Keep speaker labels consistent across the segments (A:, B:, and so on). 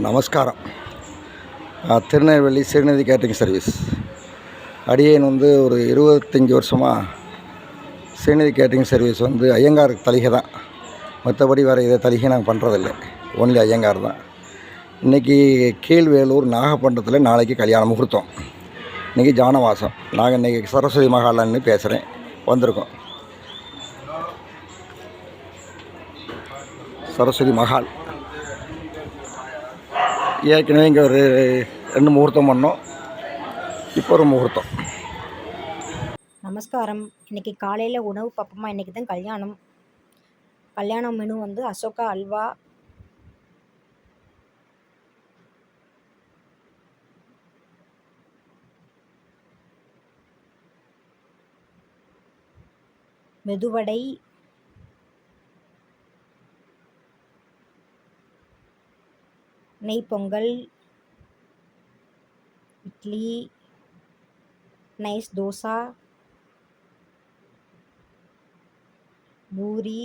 A: நமஸ்காரம். Tirunelveli Srinidhi catering service. அடியேன் ஒரு 25 வருஷமாக ஸ்ரீநிதி கேட்ரிங் சர்வீஸ் ஐயங்கார் தலிகை தான். மற்றபடி வேறு இதை தலிகை நாங்கள் பண்ணுறதில்ல. ஒன்லி ஐயங்கார் தான். இன்றைக்கி கீழ்வேலூர் நாகப்பட்டினத்தில் நாளைக்கு கல்யாண முகூர்த்தம். இன்றைக்கி ஜானவாசம். நாங்கள் இன்றைக்கி சரஸ்வதி மகாலன்னு பேசுகிறேன். வந்திருக்கோம். சரஸ்வதி மகால் ஏற்கனவே இங்கே ஒரு 2 முகூர்த்தம் பண்ணோம். இப்போ ஒரு முகூர்த்தம்.
B: நமஸ்காரம். இன்றைக்கி காலையில் உணவு பார்ப்போமா? இன்றைக்கி தான் கல்யாண மெனு அசோகா அல்வா, மெதுவடை, நெய் பொங்கல், இட்லி, நைஸ் தோசா, பூரி,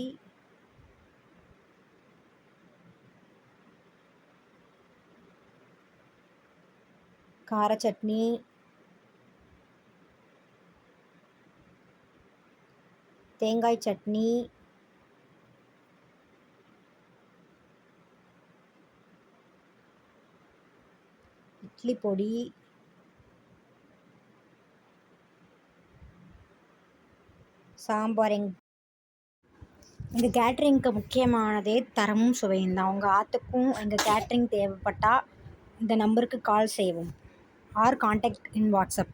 B: கார சட்னி, தேங்காய் சட்னி, இட்லி பொடி, சாம்பார். எங்கள் கேட்ரிங்க்கு முக்கியமானதே தரமும் சுவையும் தான். உங்கள் ஆற்றுக்கும் எங்கள் கேட்ரிங் தேவைப்பட்டால் இந்த நம்பருக்கு கால் செய்வோம் ஆர் கான்டாக்ட் இன் வாட்ஸ்அப்.